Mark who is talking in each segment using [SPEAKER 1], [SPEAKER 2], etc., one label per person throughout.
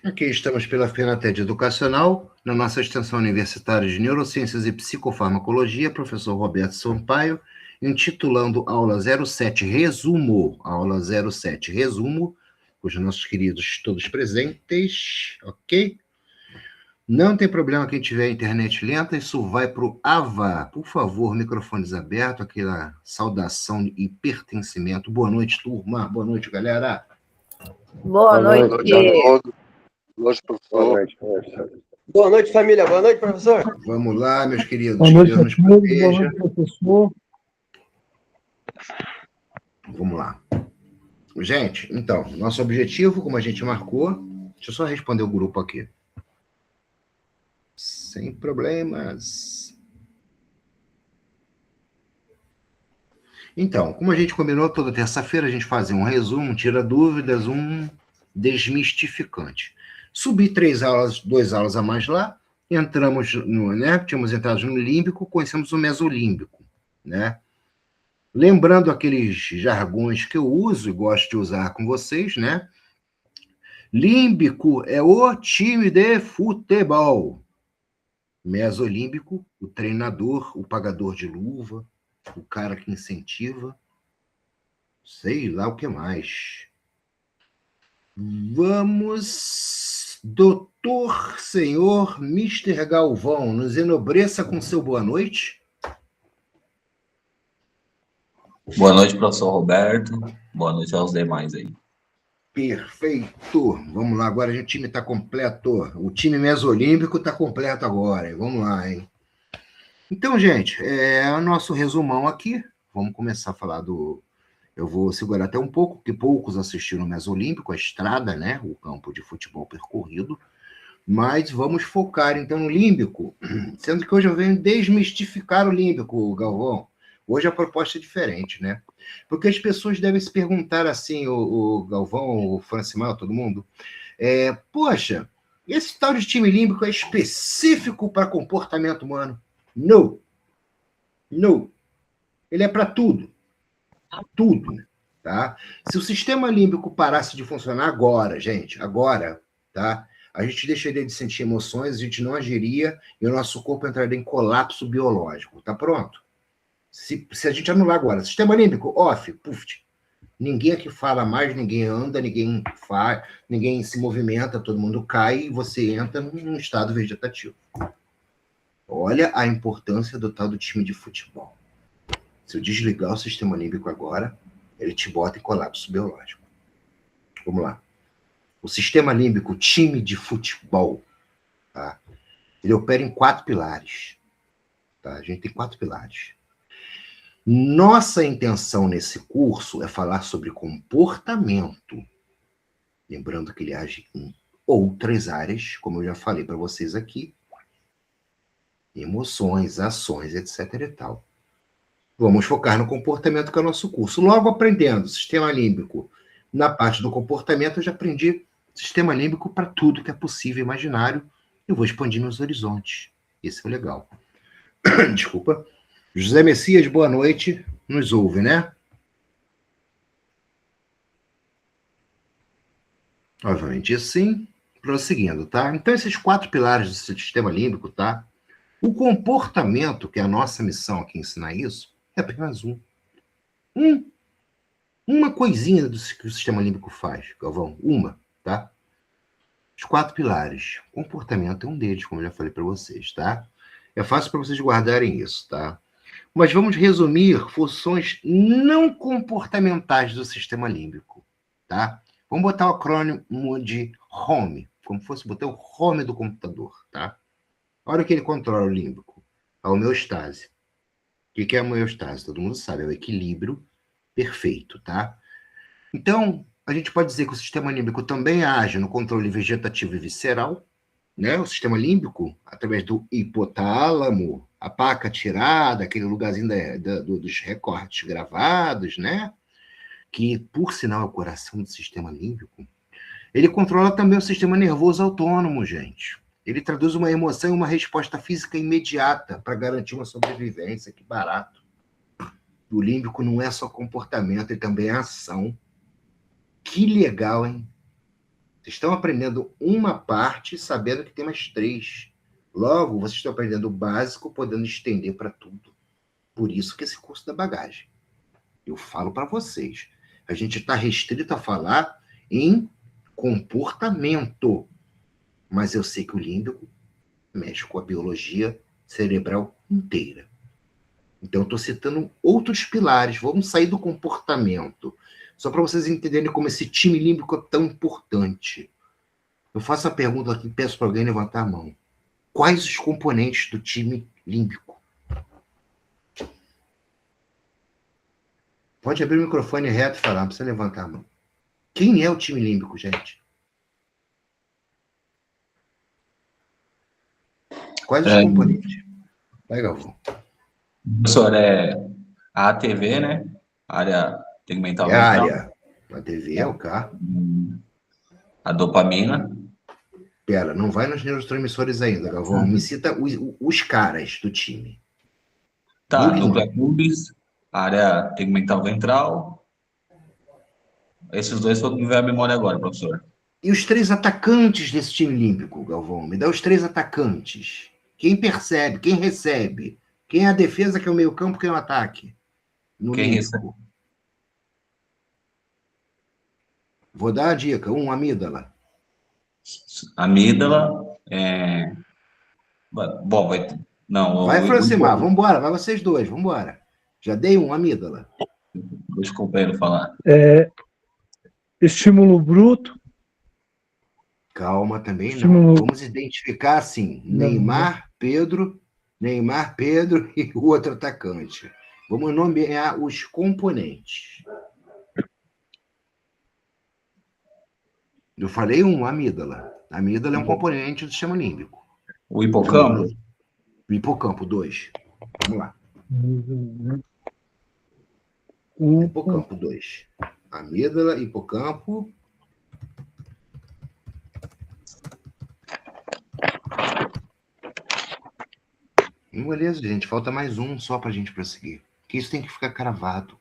[SPEAKER 1] Aqui estamos pela FENATED Educacional, na nossa extensão universitária de Neurociências e Psicofarmacologia, professor Roberto Sampaio, intitulando aula 07 Resumo, com os nossos queridos todos presentes, ok? Não tem problema quem tiver internet lenta, isso vai para o AVA. Por favor, microfones abertos, aquela saudação e pertencimento. Boa noite, turma. Boa noite, galera.
[SPEAKER 2] Boa noite.
[SPEAKER 3] Boa noite a todos. Boa noite, professor.
[SPEAKER 4] Boa noite, família. Boa noite, professor.
[SPEAKER 1] Vamos lá, meus queridos.
[SPEAKER 5] Boa noite,
[SPEAKER 1] Deus nos proteja.
[SPEAKER 5] boa noite, professor.
[SPEAKER 1] Vamos lá. Gente, então, nosso objetivo, como a gente marcou, deixa eu só responder o grupo aqui. Sem problemas. Então, como a gente combinou, toda terça-feira a gente fazia um resumo, um tira dúvidas, um desmistificante. Subi 2 aulas a mais lá, entramos no, né? Tínhamos entrado no límbico, conhecemos o mesolímbico, né? Lembrando aqueles jargões que eu uso e gosto de usar com vocês, né? Límbico é o time de futebol. Mesolímbico, o treinador, o pagador de luva, o cara que incentiva, sei lá o que mais. Vamos, doutor, senhor, Mr. Galvão, nos enobreça com seu boa noite.
[SPEAKER 6] Boa noite, professor Roberto. Boa noite aos demais aí.
[SPEAKER 1] Perfeito. Vamos lá, agora o time está completo. O time mesolímbico está completo agora. Hein? Vamos lá, hein? Então, gente, é o nosso resumão aqui. Vamos começar a falar do... Eu vou segurar até um pouco, porque poucos assistiram o Mesolímbico, a estrada, né? O campo de futebol percorrido. Mas vamos focar, então, no límbico. Sendo que hoje eu venho desmistificar o límbico, Galvão. Hoje a proposta é diferente, né? Porque as pessoas devem se perguntar assim, o Galvão, o Francimar, todo mundo, poxa, esse tal de time límbico é específico para comportamento humano? Não. Não. Ele é para tudo. Tudo, tá? Se o sistema límbico parasse de funcionar agora, gente, agora, tá? A gente deixaria de sentir emoções, a gente não agiria e o nosso corpo entraria em colapso biológico. Tá pronto? Se a gente anular agora, sistema límbico, off, puf, ninguém aqui fala mais, ninguém anda, ninguém faz, ninguém se movimenta, todo mundo cai e você entra num estado vegetativo. Olha a importância do tal do time de futebol. Se eu desligar o sistema límbico agora, ele te bota em colapso biológico. Vamos lá. O sistema límbico, time de futebol, tá? Ele opera em 4 pilares. Tá? A gente tem 4 pilares. Nossa intenção nesse curso é falar sobre comportamento. Lembrando que ele age em outras áreas, como eu já falei para vocês aqui. Emoções, ações, etc. e tal. Vamos focar no comportamento, que é o nosso curso. Logo aprendendo sistema límbico. Na parte do comportamento, eu já aprendi sistema límbico para tudo que é possível, imaginário. Eu vou expandir meus horizontes. Esse é o legal. Desculpa. José Messias, boa noite. Nos ouve, né? Obviamente, sim. Prosseguindo, tá? Então, esses 4 pilares do sistema límbico, tá? O comportamento, que é a nossa missão aqui ensinar isso, é apenas uma coisinha que o sistema límbico faz, Galvão. Uma, tá? Os 4 pilares. Comportamento é um deles, como eu já falei para vocês, tá? É fácil para vocês guardarem isso, tá? Mas vamos resumir funções não comportamentais do sistema límbico, tá? Vamos botar o acrônimo de HOME, como fosse botar o HOME do computador, tá? Olha o que ele controla o límbico. A homeostase. O que é a homeostase? Todo mundo sabe, é o equilíbrio perfeito, tá? Então, a gente pode dizer que o sistema límbico também age no controle vegetativo e visceral, né? O sistema límbico, através do hipotálamo, a paca tirada, aquele lugarzinho dos recortes gravados, né? Que, por sinal, é o coração do sistema límbico. Ele controla também o sistema nervoso autônomo, gente. Ele traduz uma emoção em uma resposta física imediata para garantir uma sobrevivência. Que barato. O límbico não é só comportamento, ele também é ação. Que legal, hein? Vocês estão aprendendo uma parte sabendo que tem mais 3. Logo, vocês estão aprendendo o básico, podendo estender para tudo. Por isso que esse curso da bagagem. Eu falo para vocês. A gente está restrito a falar em comportamento. Mas eu sei que o límbico mexe com a biologia cerebral inteira. Então, eu estou citando outros pilares. Vamos sair do comportamento. Só para vocês entenderem como esse time límbico é tão importante. Eu faço a pergunta aqui, peço para alguém levantar a mão. Quais os componentes do time límbico? Pode abrir o microfone reto e falar, não precisa levantar a mão. Quem é o time límbico, gente? Quais os componentes? Vai, Galvão.
[SPEAKER 6] Professor, a ATV, né? Área tegmental
[SPEAKER 1] É a
[SPEAKER 6] ventral.
[SPEAKER 1] área. A TV é o K.
[SPEAKER 6] A dopamina.
[SPEAKER 1] Pera, não vai nos neurotransmissores ainda, Galvão. Me cita os caras do time.
[SPEAKER 6] Tá,
[SPEAKER 1] Núcleo.
[SPEAKER 6] núcleo accumbens, área tegmental ventral. Esses dois foi o que me veio à memória agora, professor.
[SPEAKER 1] E os 3 atacantes desse time límbico, Galvão? Me dá os 3 atacantes. Quem percebe, quem recebe? Quem é a defesa, que é o meio-campo, quem é o ataque? No
[SPEAKER 6] Quem
[SPEAKER 1] límbico.
[SPEAKER 6] recebe?
[SPEAKER 1] Vou dar a dica. Amígdala.
[SPEAKER 6] Amígdala. Bom, vai. Não,
[SPEAKER 1] Vai, Francimar, vamos embora. Vai vocês dois, vamos embora. Já dei amígdala.
[SPEAKER 6] Deixa o companheiro falar.
[SPEAKER 5] Estímulo bruto.
[SPEAKER 1] Calma também,
[SPEAKER 5] Estímulo...
[SPEAKER 1] não. Vamos identificar, assim, Neymar, Pedro e o outro atacante. Vamos nomear os componentes. Eu falei amígdala. A amígdala é um componente do sistema límbico.
[SPEAKER 6] O hipocampo?
[SPEAKER 1] O hipocampo, 2. Vamos lá. Hipocampo, 2. Amígdala, hipocampo. Beleza, gente. Falta mais um só para a gente prosseguir. Porque isso tem que ficar cravado.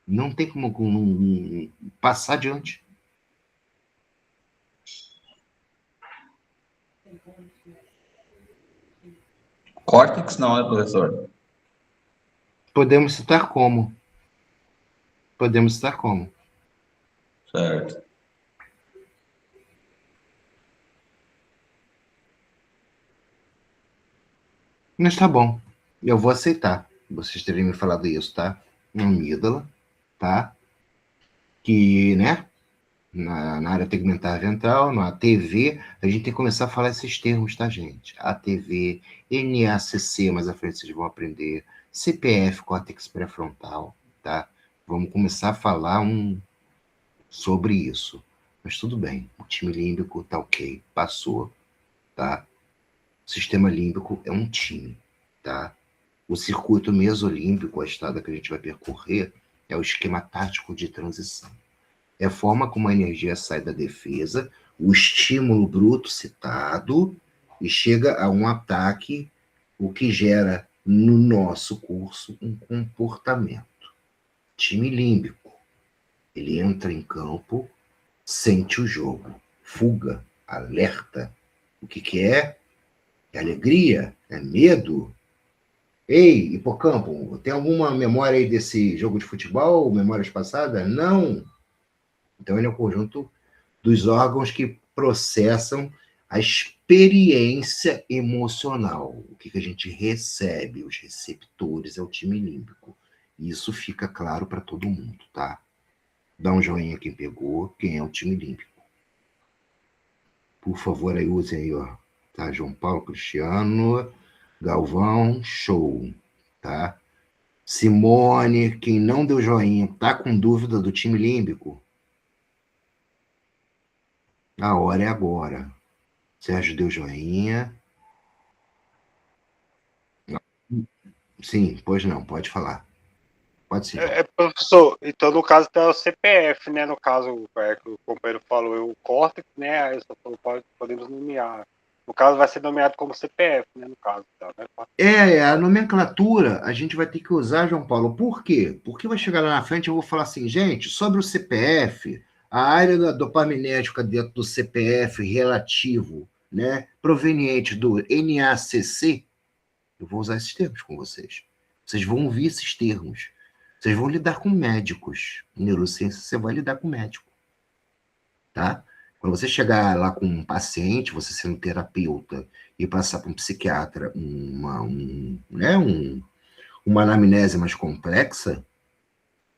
[SPEAKER 1] Não tem como passar adiante.
[SPEAKER 6] Córtex não, né, professor?
[SPEAKER 1] Podemos citar como.
[SPEAKER 6] Certo.
[SPEAKER 1] Mas tá bom. Eu vou aceitar vocês terem me falado isso, tá? Amígdala, tá? Que, né? Na área tegmentar ventral, na ATV, a gente tem que começar a falar esses termos, tá, gente? ATV, NACC, mais à frente vocês vão aprender, CPF, córtex pré-frontal, tá? Vamos começar a falar sobre isso. Mas tudo bem, o time límbico tá ok, passou, tá? O sistema límbico é um time, tá? O circuito mesolímbico, a estrada que a gente vai percorrer, é o esquema tático de transição. É a forma como a energia sai da defesa, o estímulo bruto citado, e chega a um ataque, o que gera, no nosso curso, um comportamento. Time límbico. Ele entra em campo, sente o jogo, fuga, alerta. O que é? É alegria? É medo? Ei, hipocampo, tem alguma memória aí desse jogo de futebol? Memórias passadas? Não. Então, ele é um conjunto dos órgãos que processam a experiência emocional. O que a gente recebe, os receptores, é o time límbico. Isso fica claro para todo mundo, tá? Dá um joinha quem pegou, quem é o time límbico. Por favor, aí usem aí, ó. Tá? João Paulo, Cristiano, Galvão, show, tá? Simone, quem não deu joinha, tá com dúvida do time límbico? A hora é agora. Sérgio deu joinha. Sim, pois não, pode falar. Pode ser.
[SPEAKER 7] Professor, então no caso tem o CPF, né? No caso, que o companheiro falou, o córtex, né? Aí só podemos nomear. No caso, vai ser nomeado como CPF, né? No caso, tá, né?
[SPEAKER 1] A nomenclatura a gente vai ter que usar, João Paulo. Por quê? Porque vai chegar lá na frente, eu vou falar assim, gente, sobre o CPF, a área da dopaminética dentro do CPF relativo, né, proveniente do NACC, eu vou usar esses termos com vocês. Vocês vão ouvir esses termos. Vocês vão lidar com médicos. Em neurociência, você vai lidar com médico. Tá? Quando você chegar lá com um paciente, você sendo terapeuta, e passar para um psiquiatra uma anamnese mais complexa,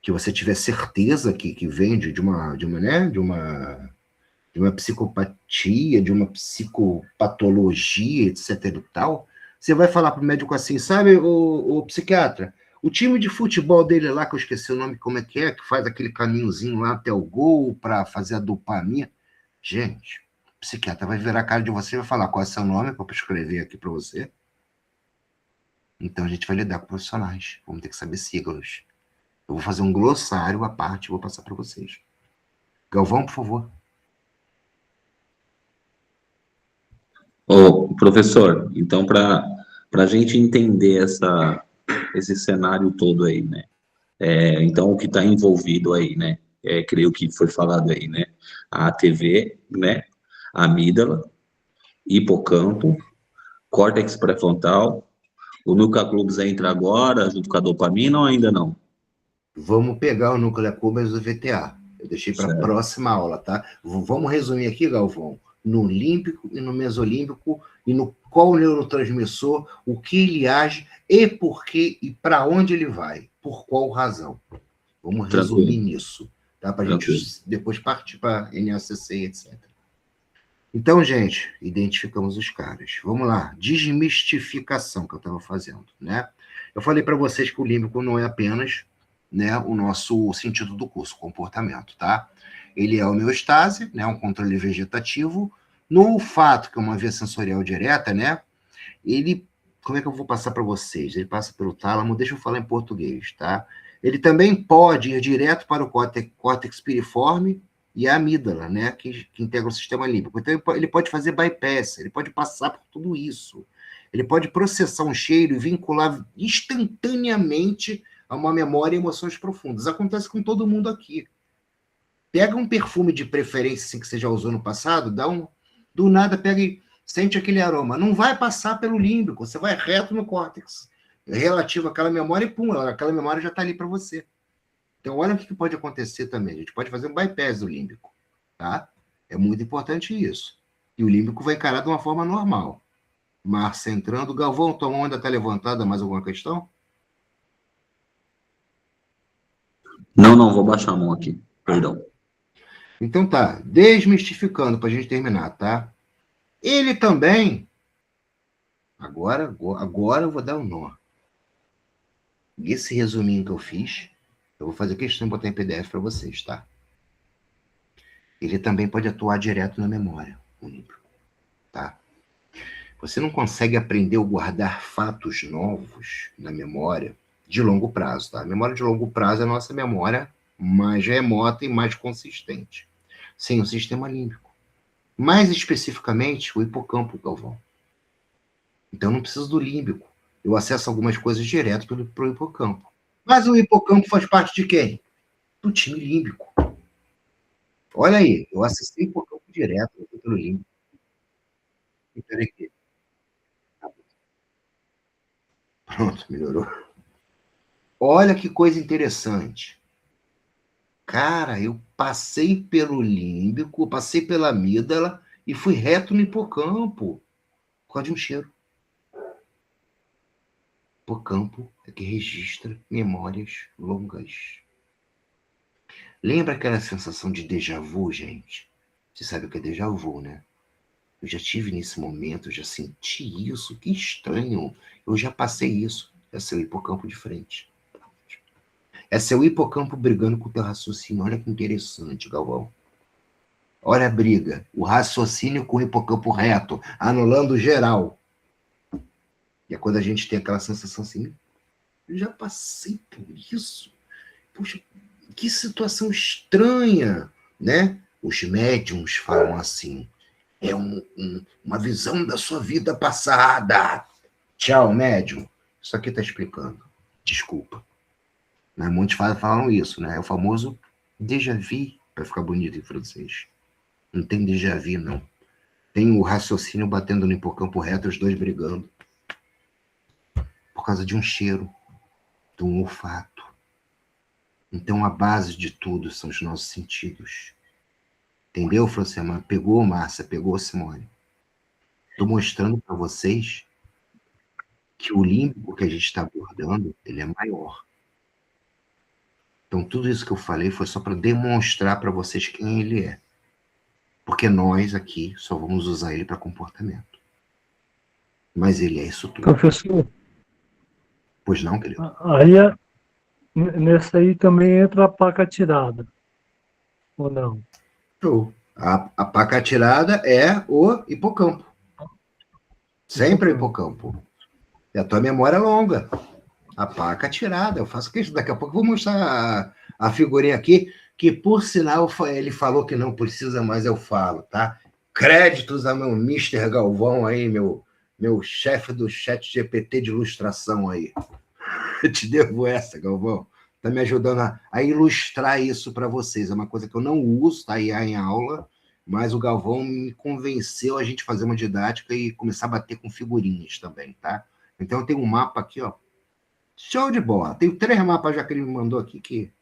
[SPEAKER 1] que você tiver certeza que vem de uma psicopatia, de uma psicopatologia, etc. e tal, você vai falar para o médico assim, sabe, o psiquiatra, o time de futebol dele lá, que eu esqueci o nome, como é, que faz aquele caminhozinho lá até o gol para fazer a dopamina. Gente, o psiquiatra vai virar a cara de você e vai falar qual é o seu nome para eu escrever aqui para você. Então a gente vai lidar com profissionais, vamos ter que saber siglas. Eu vou fazer um glossário à parte e vou passar para vocês. Galvão, por favor.
[SPEAKER 6] Ô, professor, então, para a gente entender esse cenário todo aí, né? Então, o que está envolvido aí, né? Creio que foi falado aí, né? A ATV, né? A amígdala, hipocampo, córtex pré-frontal. O núcleo accumbens entra agora, junto com a dopamina, ou ainda não?
[SPEAKER 1] Vamos pegar o núcleo accumbens do VTA. Eu deixei para a próxima aula, tá? Vamos resumir aqui, Galvão. No límbico e no mesolímbico, e no qual neurotransmissor, o que ele age, e por quê, e para onde ele vai, por qual razão. Vamos resumir nisso, tá? Para a gente depois partir para NACC, etc. Então, gente, identificamos os caras. Vamos lá, desmistificação que eu estava fazendo, né? Eu falei para vocês que o límbico não é apenas, né, o nosso sentido do curso, comportamento, tá? Ele é a homeostase, né, um controle vegetativo. No olfato, que é uma via sensorial direta, né? Ele, como é que eu vou passar para vocês? Ele passa pelo tálamo, deixa eu falar em português, tá? Ele também pode ir direto para o córtex piriforme e a amígdala, né, que integra o sistema límbico. Então, ele pode fazer bypass, ele pode passar por tudo isso. Ele pode processar um cheiro e vincular instantaneamente a uma memória e emoções profundas. Acontece com todo mundo aqui. Pega um perfume de preferência assim, que você já usou no passado, do nada pega e sente aquele aroma. Não vai passar pelo límbico, você vai reto no córtex, relativo àquela memória e pum, aquela memória já está ali para você. Então, olha o que pode acontecer também. A gente pode fazer um bypass do límbico, tá? É muito importante isso. E o límbico vai encarar de uma forma normal. Márcia entrando. Galvão, tua mão ainda está levantada? Mais alguma questão?
[SPEAKER 6] Não, vou baixar a mão aqui. Perdão.
[SPEAKER 1] Então tá, desmistificando para a gente terminar, tá? Ele também... Agora eu vou dar um nó. Esse resuminho que eu fiz, eu vou fazer questão de botar em PDF para vocês, tá? Ele também pode atuar direto na memória, o límbico, tá? Você não consegue aprender ou guardar fatos novos na memória de longo prazo, tá? A memória de longo prazo é a nossa memória mais remota e mais consistente, sem o sistema límbico. Mais especificamente, o hipocampo, Galvão. Então, não preciso do límbico. Eu acesso algumas coisas direto pelo hipocampo. Mas o hipocampo faz parte de quem? Do time límbico. Olha aí, eu acessei o hipocampo direto pelo límbico. Espera aqui. Pronto, melhorou. Olha que coisa interessante. Cara, eu passei pelo límbico, passei pela amígdala e fui reto no hipocampo por causa de um cheiro. Hipocampo é que registra memórias longas. Lembra aquela sensação de déjà vu, gente? Você sabe o que é déjà vu, né? Eu já tive nesse momento, eu já senti isso, que estranho. Eu já passei isso. É seu hipocampo de frente. É seu hipocampo brigando com o teu raciocínio. Olha que interessante, Galvão. Olha a briga. O raciocínio com o hipocampo reto, anulando geral. E é quando a gente tem aquela sensação assim, eu já passei por isso. Poxa, que situação estranha, né? Os médiums falam assim, é uma visão da sua vida passada. Tchau, médium. Isso aqui está explicando. Desculpa. Mas muitos falam isso, né? É o famoso déjà vu. para ficar bonito em francês. Não tem déjà vu, não. Tem o raciocínio batendo no hipocampo reto, os dois brigando. Por causa de um cheiro, de um olfato. Então, a base de tudo são os nossos sentidos. Entendeu, Francemar? Pegou, Márcia? Pegou, Simone? Estou mostrando para vocês que o límbico que a gente está abordando, ele é maior. Então, tudo isso que eu falei foi só para demonstrar para vocês quem ele é. Porque nós aqui só vamos usar ele para comportamento. Mas ele é isso tudo.
[SPEAKER 5] Professor,
[SPEAKER 1] Pois não, querido?
[SPEAKER 5] aí nessa aí também entra a placa tirada, ou não?
[SPEAKER 1] Show. A paca atirada é o hipocampo. Sempre o hipocampo. E a tua memória é longa. A paca atirada. Eu faço questão. Daqui a pouco eu vou mostrar a figurinha aqui, que por sinal ele falou que não precisa, mas eu falo, tá? Créditos a meu Mr. Galvão aí, meu chefe do chat GPT de ilustração aí. Eu te devo essa, Galvão. Está me ajudando a ilustrar isso para vocês. É uma coisa que eu não uso, tá aí em aula, mas o Galvão me convenceu a gente fazer uma didática e começar a bater com figurinhas também, tá? Então eu tenho um mapa aqui, ó. Show de bola. Tenho 3 mapas já que ele me mandou aqui que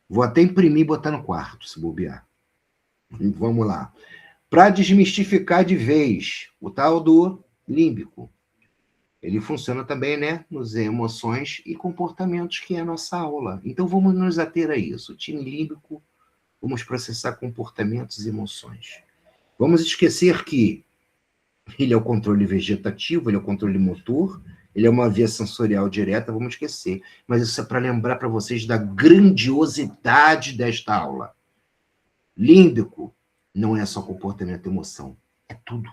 [SPEAKER 1] vou até imprimir e botar no quarto, se bobear. Vamos lá. Para desmistificar de vez o tal do límbico. Ele funciona também, né, nos emoções e comportamentos, que é a nossa aula. Então, vamos nos ater a isso. O time límbico, vamos processar comportamentos e emoções. Vamos esquecer que ele é o controle vegetativo, ele é o controle motor, ele é uma via sensorial direta, vamos esquecer. Mas isso é para lembrar para vocês da grandiosidade desta aula. Límbico não é só comportamento e emoção, é tudo.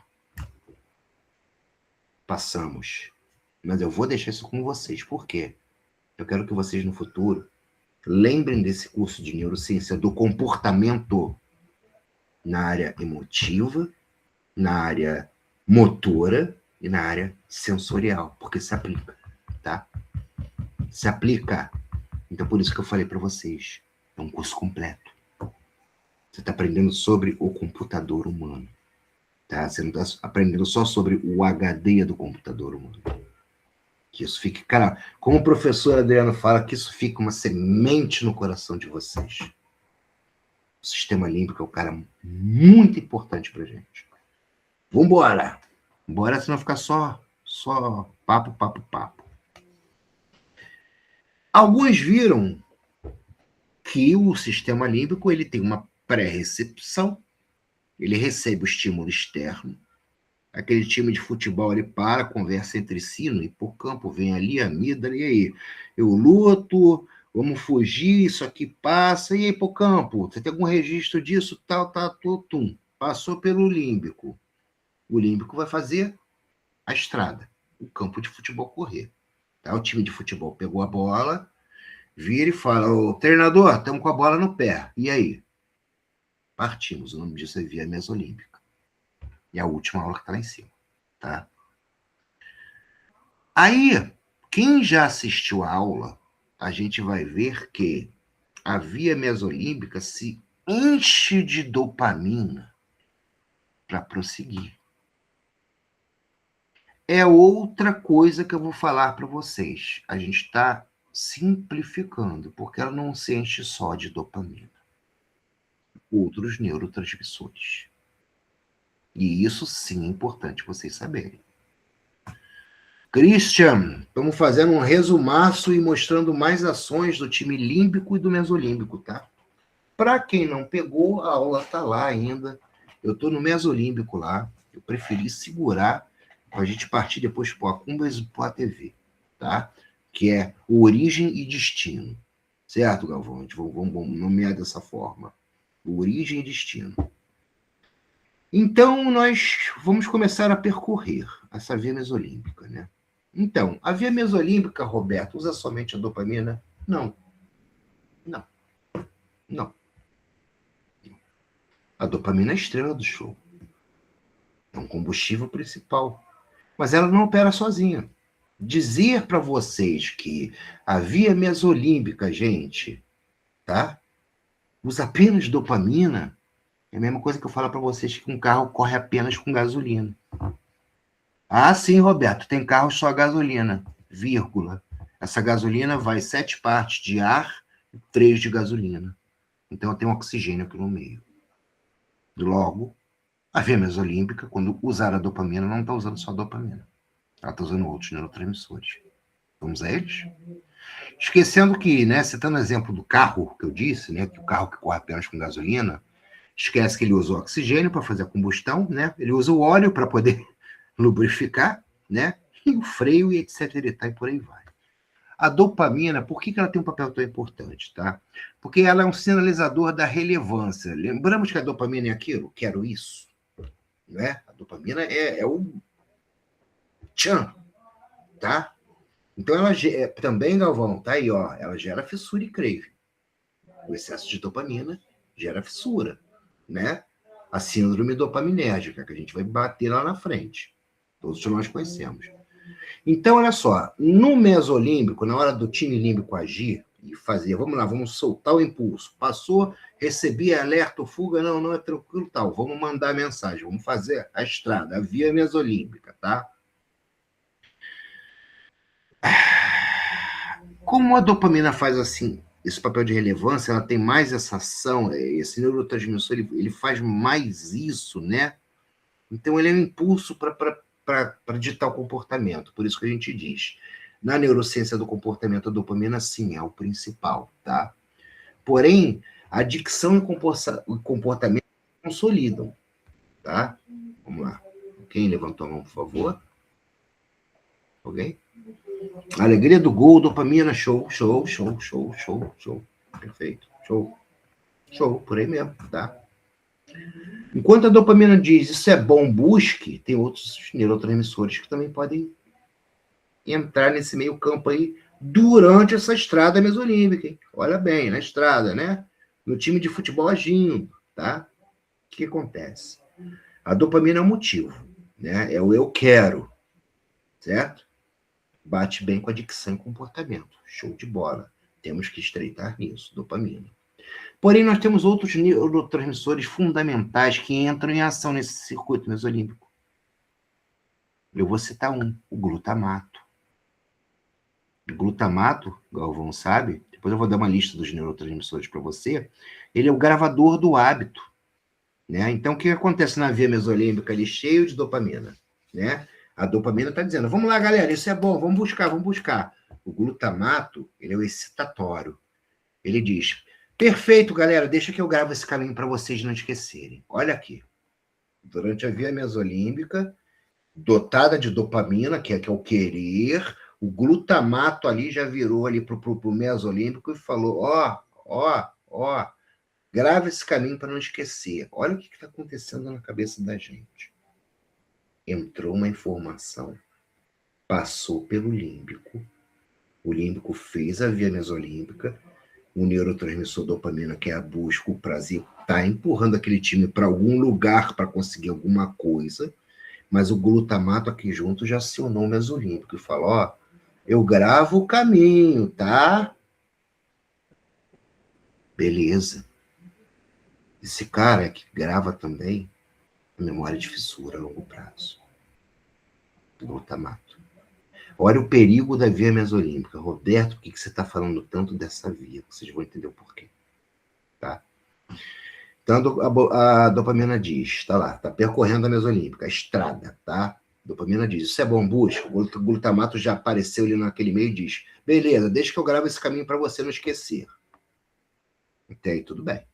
[SPEAKER 1] Passamos. Mas eu vou deixar isso com vocês. Por quê? Eu quero que vocês, no futuro, lembrem desse curso de neurociência do comportamento na área emotiva, na área motora e na área sensorial, porque se aplica, tá? Se aplica. Então, por isso que eu falei para vocês, é um curso completo. Você está aprendendo sobre o computador humano, tá? Você não está aprendendo só sobre o HD do computador humano. Que isso fique, cara, como o professor Adriano fala, que isso fique uma semente no coração de vocês. O sistema límbico é um cara muito importante pra gente. Vambora! Bora, senão ficar só papo. Alguns viram que o sistema límbico ele tem uma pré-recepção, ele recebe o estímulo externo. Aquele time de futebol, ele para, conversa entre si, no hipocampo, vem ali a amígdala, e aí? Eu luto, vamos fugir, isso aqui passa, e aí, hipocampo? Você tem algum registro disso? Tal, tum. Passou pelo límbico. O límbico vai fazer a estrada, o campo de futebol correr. Tá? O time de futebol pegou a bola, vira e fala, ô, treinador, estamos com a bola no pé. E aí? Partimos, o nome disso é via mesolímbica. E a última aula que está lá em cima, tá? Aí, quem já assistiu a aula, a gente vai ver que a via mesolímbica se enche de dopamina para prosseguir. É outra coisa que eu vou falar para vocês. A gente está simplificando, porque ela não se enche só de dopamina. Outros neurotransmissores. E isso sim é importante vocês saberem. Christian, estamos fazendo um resumaço e mostrando mais ações do time límbico e do mesolímbico, tá? Para quem não pegou, a aula está lá ainda. Eu estou no mesolímbico lá. Eu preferi segurar para a gente partir depois para o Acumbas e para a TV, tá? Que é origem e destino. Certo, Galvão? A gente vamos nomear dessa forma. Origem e destino. Então, nós vamos começar a percorrer essa via mesolímbica, né? Então, a via mesolímbica, Roberto, usa somente a dopamina? Não. A dopamina é a estrela do show. É um combustível principal. Mas ela não opera sozinha. Dizer para vocês que a via mesolímbica, gente, tá? usa apenas dopamina, é a mesma coisa que eu falo para vocês que um carro corre apenas com gasolina. Ah, sim, Roberto, tem carro só a gasolina, vírgula. Essa gasolina vai 7 partes de ar e 3 de gasolina. Então, tem um oxigênio aqui no meio. Logo, a veia mesolímbica, quando usar a dopamina, não está usando só a dopamina. Ela está usando outros neurotransmissores. Vamos a eles? Esquecendo que, né, citando o exemplo do carro que eu disse, né, que o carro que corre apenas com gasolina, esquece que ele usa o oxigênio para fazer a combustão, né? Ele usa o óleo para poder lubrificar, né? E o freio e etc. E por aí vai. A dopamina, por que ela tem um papel tão importante, tá? Porque ela é um sinalizador da relevância. Lembramos que a dopamina é aquilo? Quero isso. Não é? A dopamina é o tchan, tá? Então, ela também, Galvão, tá aí, ó, ela gera fissura e crave. O excesso de dopamina gera fissura, né? A síndrome dopaminérgica, que a gente vai bater lá na frente. Todos nós conhecemos. Então, olha só, no mesolímbico, na hora do time límbico agir e fazer, vamos lá, vamos soltar o impulso. Passou, recebi alerta ou fuga, não é tranquilo, tal. Vamos mandar a mensagem, vamos fazer a estrada, a via mesolímbica, tá? Como a dopamina faz assim, esse papel de relevância, ela tem mais essa ação, esse neurotransmissor, ele faz mais isso, né? Então, ele é um impulso para ditar o comportamento. Por isso que a gente diz, na neurociência do comportamento, a dopamina, sim, é o principal, tá? Porém, a dicção e o comportamento consolidam, tá? Vamos lá. Quem levantou a mão, por favor? Ok? Alegria do gol, dopamina, show. Perfeito, show, por aí mesmo, tá? Enquanto a dopamina diz, isso é bom, busque, tem outros neurotransmissores que também podem entrar nesse meio campo aí durante essa estrada mesolímbica, hein? Olha bem, na estrada, né? No time de futebol agindo, tá? O que acontece? A dopamina é o motivo, né? É o eu quero, certo? Bate bem com a dicção e comportamento. Show de bola. Temos que estreitar nisso, dopamina. Porém, nós temos outros neurotransmissores fundamentais que entram em ação nesse circuito mesolímbico. Eu vou citar um, o glutamato. O glutamato, Galvão sabe, depois eu vou dar uma lista dos neurotransmissores para você, ele é o gravador do hábito, né? Então, o que acontece na via mesolímbica ali, cheio de dopamina, né? A dopamina está dizendo, vamos lá, galera, isso é bom, vamos buscar. O glutamato, ele é o excitatório. Ele diz, perfeito, galera, deixa que eu gravo esse caminho para vocês não esquecerem. Olha aqui, durante a via mesolímbica, dotada de dopamina, que é o querer, o glutamato ali já virou ali para o mesolímbico e falou, ó, grava esse caminho para não esquecer. Olha o que está acontecendo na cabeça da gente. Entrou uma informação, passou pelo límbico, o límbico fez a via mesolímbica, o neurotransmissor dopamina, que é a busca, o prazer, está empurrando aquele time para algum lugar para conseguir alguma coisa, mas o glutamato aqui junto já acionou o mesolímbico e falou, ó, eu gravo o caminho, tá? Beleza. Esse cara que grava também memória de fissura a longo prazo. Glutamato. Olha o perigo da via mesolímbica. Roberto, por que você está falando tanto dessa via? Vocês vão entender o porquê. Tá? Então, a dopamina diz, está lá, está percorrendo a mesolímbica, a estrada, tá? A dopamina diz, isso é bom, busca. O glutamato já apareceu ali naquele meio e diz, beleza, deixa que eu gravo esse caminho para você não esquecer. Até aí, tudo bem.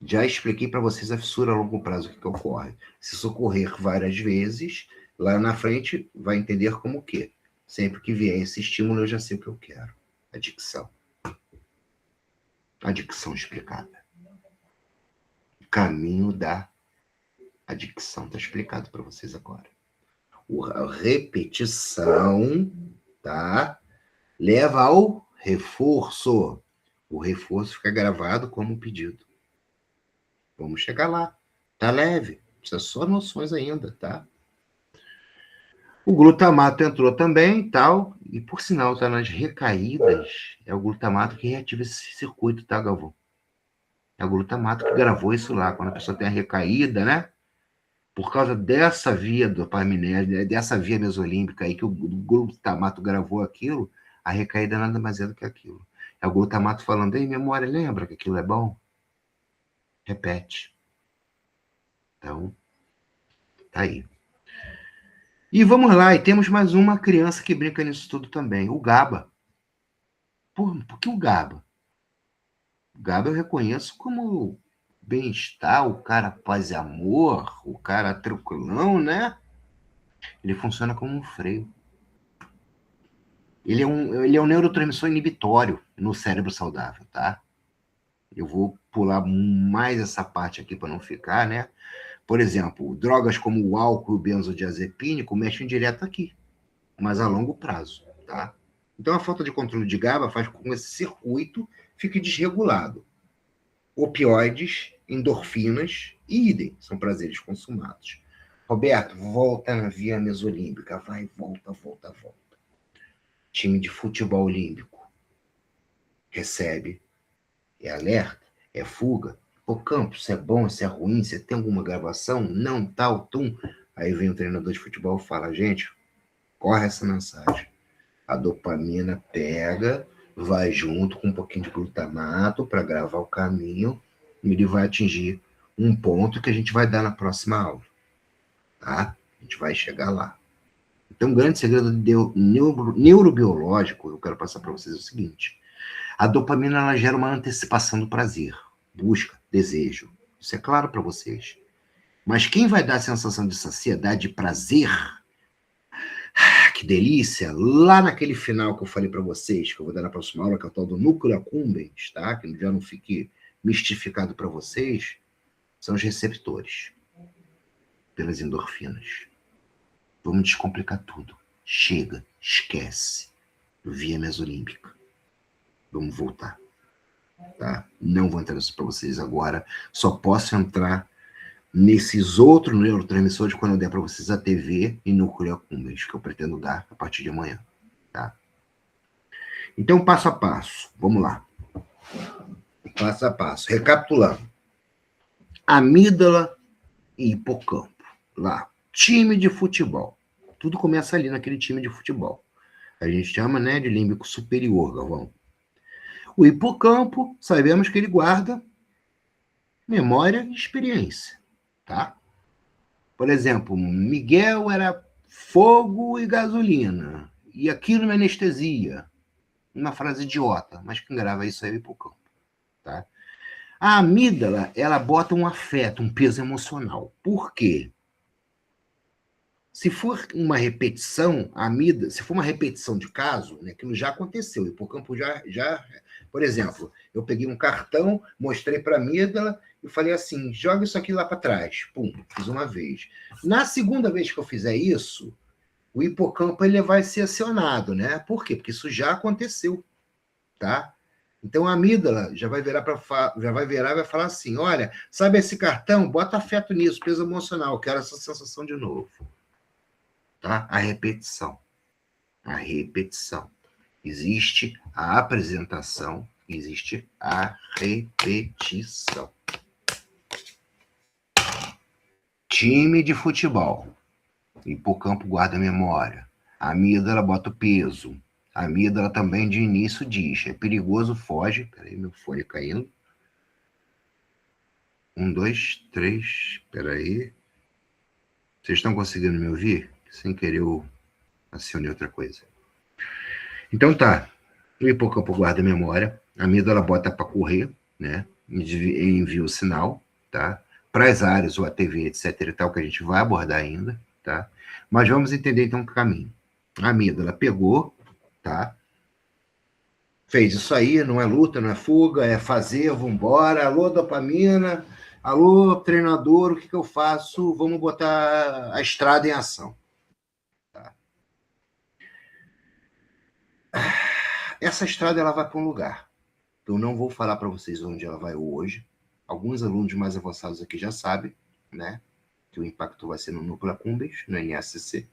[SPEAKER 1] Já expliquei para vocês a fissura a longo prazo, o que ocorre. Se isso ocorrer várias vezes, lá na frente vai entender como o quê? Sempre que vier esse estímulo, eu já sei o que eu quero. Adicção. Adicção explicada. O caminho da adicção está explicado para vocês agora. A repetição, tá? Leva ao reforço. O reforço fica gravado como pedido. Vamos chegar lá. Tá leve. Precisa só noções ainda, tá? O glutamato entrou também, tal, e por sinal, tá nas recaídas, é o glutamato que reativa esse circuito, tá, Galvão? É o glutamato que gravou isso lá, quando a pessoa tem a recaída, né? Por causa dessa via dopaminérgica, dessa via mesolímbica aí, que o glutamato gravou aquilo, a recaída nada mais é do que aquilo. É o glutamato falando, ei, memória, lembra que aquilo é bom? Repete. Então, tá aí. E vamos lá, e temos mais uma criança que brinca nisso tudo também, o GABA. Por que o GABA? O GABA eu reconheço como bem-estar, o cara paz e amor, o cara tranquilão, né? Ele funciona como um freio. Ele é um neurotransmissor inibitório no cérebro saudável, tá? Eu vou pular mais essa parte aqui para não ficar, né? Por exemplo, drogas como o álcool e o benzodiazepínico mexem direto aqui, mas a longo prazo, tá? Então, a falta de controle de GABA faz com que esse circuito fique desregulado. Opioides, endorfinas e idem, são prazeres consumados. Roberto, volta na via mesolímbica, vai, volta. Time de futebol olímpico recebe, é alerta, é fuga. O campo, se é bom, se é ruim, se tem alguma gravação, não, tal, tum. Aí vem o treinador de futebol e fala, gente, corre essa mensagem. A dopamina pega, vai junto com um pouquinho de glutamato para gravar o caminho e ele vai atingir um ponto que a gente vai dar na próxima aula, tá? A gente vai chegar lá. Então, um grande segredo neurobiológico, eu quero passar para vocês o seguinte. A dopamina, ela gera uma antecipação do prazer, busca, desejo. Isso é claro para vocês. Mas quem vai dar a sensação de saciedade e prazer, que delícia, lá naquele final que eu falei para vocês, que eu vou dar na próxima aula, que é o tal do núcleo accumbens, tá? Que já não fique mistificado para vocês, são os receptores, pelas endorfinas. Vamos descomplicar tudo. Chega, esquece. Via mesolímbica. Vamos voltar. Tá? Não vou entrar nisso para vocês agora. Só posso entrar nesses outros neurotransmissores quando eu der para vocês a TV e núcleo accumbens, que eu pretendo dar a partir de amanhã. Tá? Então, passo a passo. Vamos lá. Passo a passo. Recapitulando. Amígdala e hipocampo. Lá. Time de futebol. Tudo começa ali naquele time de futebol. A gente chama, né, de límbico superior, Galvão. O hipocampo, sabemos que ele guarda memória e experiência, tá? Por exemplo, Miguel era fogo e gasolina, e aquilo na anestesia. Uma frase idiota, mas quem grava isso é o hipocampo, tá? A amígdala, ela bota um afeto, um peso emocional. Por quê? Se for uma repetição, se for uma repetição de caso, né, aquilo já aconteceu, o hipocampo já... Por exemplo, eu peguei um cartão, mostrei para a amígdala e falei assim, joga isso aqui lá para trás. Pum, fiz uma vez. Na segunda vez que eu fizer isso, o hipocampo ele vai ser acionado, né? Por quê? Porque isso já aconteceu, tá? Então a amígdala já vai virar e vai falar assim, olha, sabe esse cartão? Bota afeto nisso, peso emocional, quero essa sensação de novo. Tá? A repetição. Existe a apresentação, existe a repetição. Time de futebol. Hipocampo guarda a memória. A amígdala bota o peso. A amígdala também de início diz, é perigoso, foge. Peraí, meu fone caindo. 1, 2, 3, peraí. Vocês estão conseguindo me ouvir? Sem querer eu acionei outra coisa. Então tá, o hipocampo guarda a memória, a amígdala bota para correr, né? Envia o sinal, tá? Para as áreas, ou a TV, etc e tal, que a gente vai abordar ainda, tá? Mas vamos entender então o caminho. A amígdala pegou, tá? Fez isso aí, não é luta, não é fuga, é fazer, vambora, alô dopamina, alô treinador, o que eu faço? Vamos botar a estrada em ação. Essa estrada ela vai para um lugar. Eu não vou falar para vocês onde ela vai hoje. Alguns alunos mais avançados aqui já sabem, né? Que o impacto vai ser no núcleo accumbens, no NSC,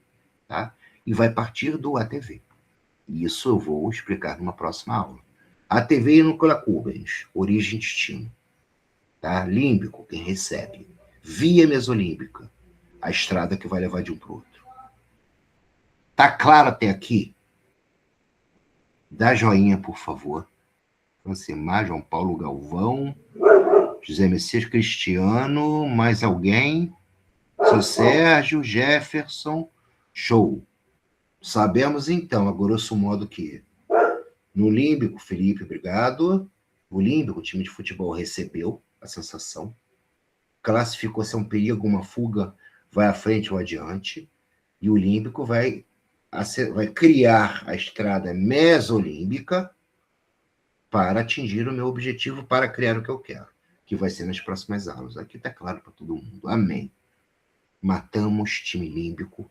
[SPEAKER 1] tá? E vai partir do ATV. Isso eu vou explicar numa próxima aula. ATV e núcleo accumbens, origem e destino. tá? Límbico, quem recebe. Via mesolímbica, a estrada que vai levar de um para o outro. Tá claro até aqui? Dá joinha, por favor. Francimar, João Paulo Galvão, José Messias Cristiano, mais alguém? Seu Sérgio, Jefferson, show. Sabemos então, a grosso modo, que no límbico, Felipe, obrigado. O límbico, o time de futebol recebeu a sensação, classificou se é um perigo, uma fuga, vai à frente ou adiante, e o límbico vai criar a estrada mesolímbica para atingir o meu objetivo, para criar o que eu quero, que vai ser nas próximas aulas. Aqui está claro para todo mundo. Amém. Matamos time límbico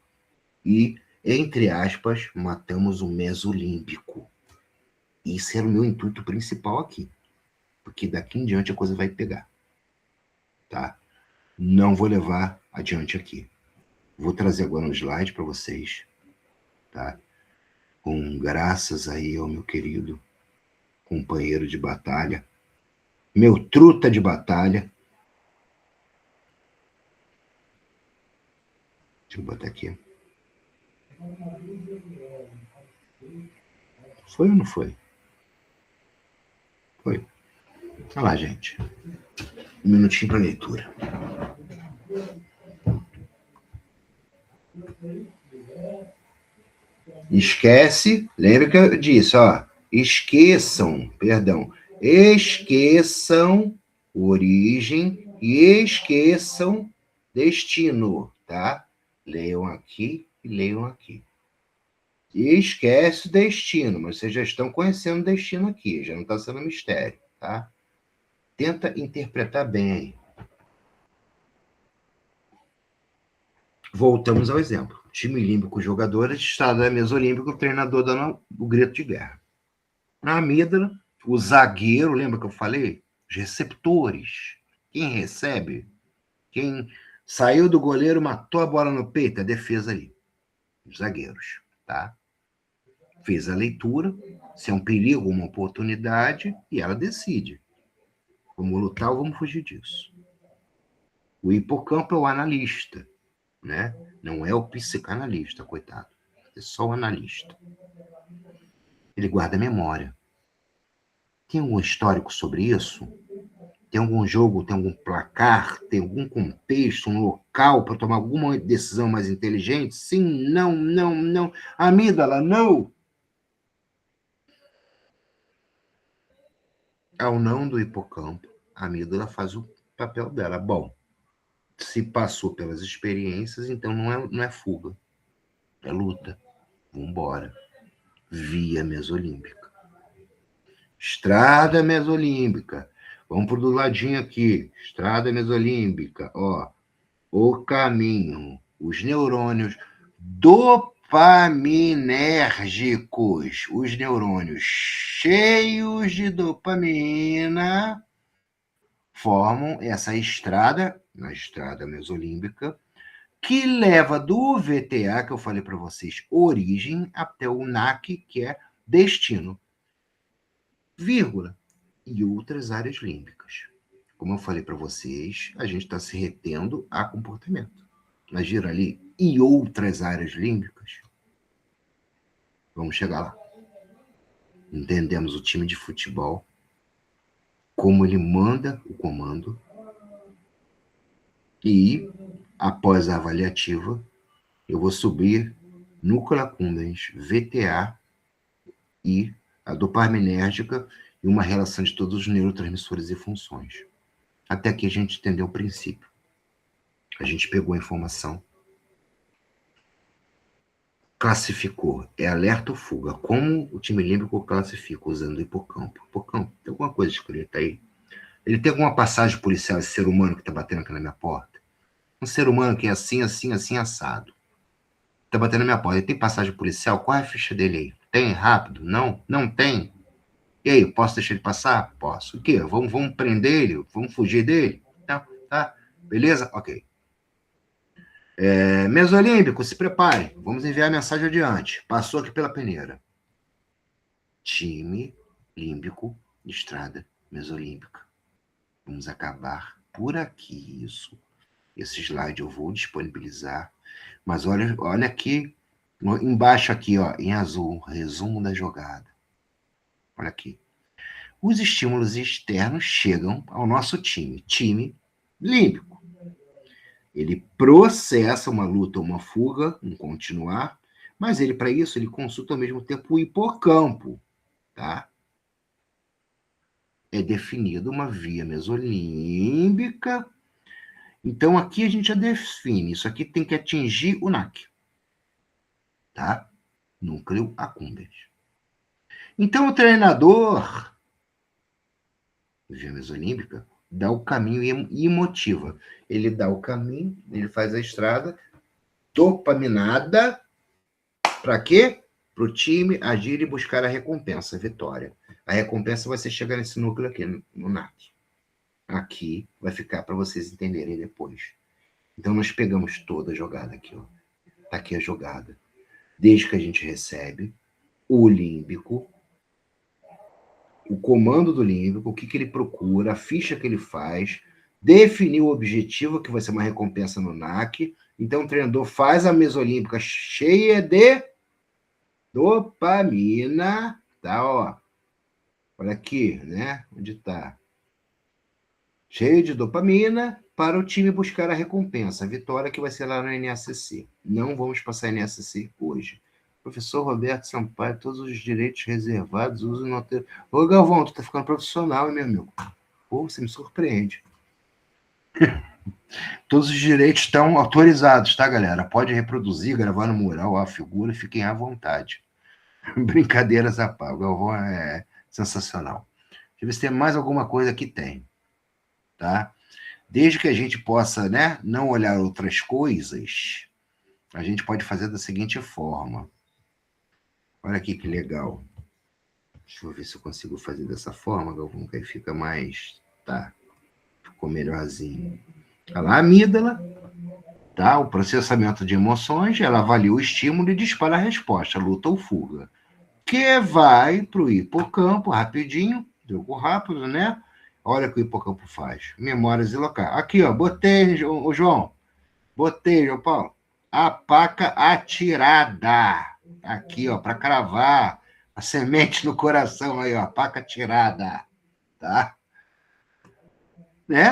[SPEAKER 1] e, entre aspas, matamos o mesolímbico. Isso era o meu intuito principal aqui, porque daqui em diante a coisa vai pegar. Tá? Não vou levar adiante aqui. Vou trazer agora um slide para vocês, tá? Com graças aí ao meu querido companheiro de batalha, meu truta de batalha. Deixa eu botar aqui. Foi ou não foi? Foi. Olha lá, gente. Um minutinho para leitura. Esquece, lembra que eu disse, ó, esqueçam origem e esqueçam destino, tá? Leiam aqui e leiam aqui. E esquece o destino, mas vocês já estão conhecendo o destino aqui, já não está sendo mistério, tá? Tenta interpretar bem aí. Voltamos ao exemplo. Time límbico, jogadores, estado mesolímbico, treinador dando o grito de guerra. Na amígdala, o zagueiro, lembra que eu falei? Os receptores. Quem recebe? Quem saiu do goleiro, matou a bola no peito, a defesa ali. Os zagueiros, tá? Fez a leitura, se é um perigo, uma oportunidade, e ela decide. Vamos lutar ou vamos fugir disso? O hipocampo é o analista, né? Não é o psicanalista, coitado. É só o analista. Ele guarda a memória. Tem algum histórico sobre isso? Tem algum jogo, tem algum placar, tem algum contexto, um local para tomar alguma decisão mais inteligente? Sim, não, não, não. Amígdala, não. Ao não do hipocampo, a amígdala faz o papel dela. Bom, se passou pelas experiências, então não é fuga, é luta. Vamos embora. Via mesolímbica. Estrada mesolímbica. Vamos por do ladinho aqui. Estrada mesolímbica. Ó, o caminho. Os neurônios dopaminérgicos. Os neurônios cheios de dopamina formam essa estrada, na estrada mesolímbica, que leva do VTA, que eu falei para vocês, origem, até o NAC, que é destino, vírgula, e outras áreas límbicas. Como eu falei para vocês, a gente está se retendo a comportamento. Mas gira ali, e outras áreas límbicas. Vamos chegar lá. Entendemos o time de futebol, como ele manda o comando, e, após a avaliativa, eu vou subir núcleo accumbens, VTA e a dopaminérgica e uma relação de todos os neurotransmissores e funções. Até aqui a gente entendeu o princípio. A gente pegou a informação, classificou, é alerta ou fuga. Como o time límbico classifica usando o hipocampo? Hipocampo, tem alguma coisa escrita aí? Ele tem alguma passagem policial, esse ser humano que está batendo aqui na minha porta? Um ser humano que é assim, assim, assim, assado. Está batendo na minha porta. Ele tem passagem policial? Qual é a ficha dele aí? Tem? Rápido? Não? Não tem? E aí, posso deixar ele passar? Posso. O quê? Vamos prender ele? Vamos fugir dele? Não, tá? Beleza? Ok. Mesolímbico, se prepare. Vamos enviar a mensagem adiante. Passou aqui pela peneira. Time límbico, estrada mesolímbica. Vamos acabar por aqui isso. Esse slide eu vou disponibilizar. Mas olha aqui, embaixo aqui, ó, em azul, resumo da jogada. Olha aqui. Os estímulos externos chegam ao nosso time límbico. Ele processa uma luta ou uma fuga, um continuar, mas ele, para isso, ele consulta ao mesmo tempo o hipocampo, tá? É definido uma via mesolímbica. Então, aqui a gente já define. Isso aqui tem que atingir o NAC. Tá? Núcleo accumbens. Então, o treinador, via mesolímbica, dá o caminho e motiva. Ele dá o caminho, ele faz a estrada dopaminada. Para quê? Para o time agir e buscar a recompensa, a vitória. A recompensa vai ser chegar nesse núcleo aqui, no NAC. Aqui vai ficar para vocês entenderem depois. Então, nós pegamos toda a jogada aqui. Ó. Tá aqui a jogada. Desde que a gente recebe o límbico, o comando do límbico, o que ele procura, a ficha que ele faz, definir o objetivo, que vai ser uma recompensa no NAC. Então, o treinador faz a mesolímbica cheia de dopamina, tá, ó. Olha aqui, né? Onde está? Cheio de dopamina para o time buscar a recompensa, a vitória que vai ser lá no NSC. Não vamos passar NSC hoje. Professor Roberto Sampaio, todos os direitos reservados, uso no... Ô, Galvão, tu tá ficando profissional, hein, meu amigo? Pô, você me surpreende. Todos os direitos estão autorizados, tá, galera? Pode reproduzir, gravar no mural a figura, fiquem à vontade. Brincadeiras à parte. O Galvão é sensacional. Deixa eu ver se tem mais alguma coisa que tem. Tá? Desde que a gente possa, né, não olhar outras coisas, a gente pode fazer da seguinte forma. Olha aqui que legal. Deixa eu ver se eu consigo fazer dessa forma, Galvão, que aí fica mais... Tá, ficou melhorzinho. Olha lá, a amígdala, tá? O processamento de emoções, ela avalia o estímulo e dispara a resposta, luta ou fuga. Que vai para o hipocampo, rapidinho, jogo rápido, né? Olha o que o hipocampo faz. Memórias e locais. Aqui, ó, botei, ô João. Botei, João Paulo. A paca atirada. Aqui, ó, para cravar a semente no coração aí, ó. A paca atirada. Tá?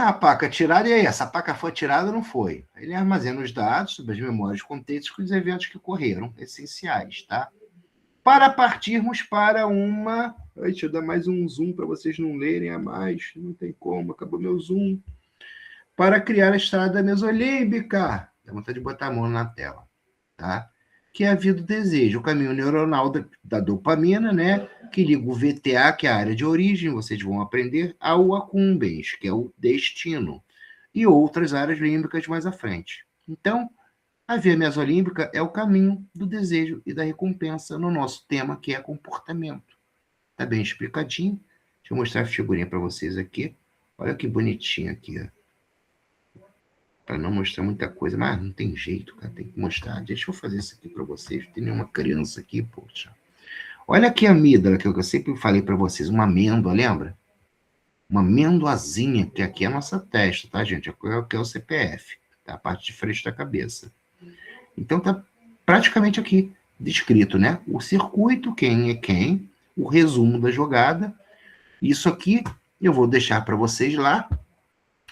[SPEAKER 1] A paca atirada, e aí? Essa paca foi atirada ou não foi? Ele armazena os dados sobre as memórias, contextos e os eventos que ocorreram, essenciais, tá? Para partirmos para uma... Deixa eu dar mais um zoom para vocês não lerem a mais. Não tem como, acabou meu zoom. Para criar a estrada mesolímbica. Dá vontade de botar a mão na tela. Tá? Que é a via do desejo. O caminho neuronal da dopamina, né? Que liga o VTA, que é a área de origem, vocês vão aprender, ao accumbens, que é o destino. E outras áreas límbicas mais à frente. Então, a via mesolímbica é o caminho do desejo e da recompensa no nosso tema, que é comportamento. Tá bem explicadinho. Deixa eu mostrar a figurinha para vocês aqui. Olha que bonitinho aqui, ó. Para não mostrar muita coisa, mas não tem jeito, cara, tem que mostrar. Deixa eu fazer isso aqui para vocês. Não tem nenhuma criança aqui, poxa. Olha aqui a amígdala, que eu sempre falei para vocês, uma amêndoa, lembra? Uma amêndoazinha, que aqui é a nossa testa, tá, gente? Aqui é o CPF, tá? A parte de frente da cabeça. Então, tá praticamente aqui descrito, né? O circuito, quem é quem, o resumo da jogada. Isso aqui eu vou deixar para vocês lá.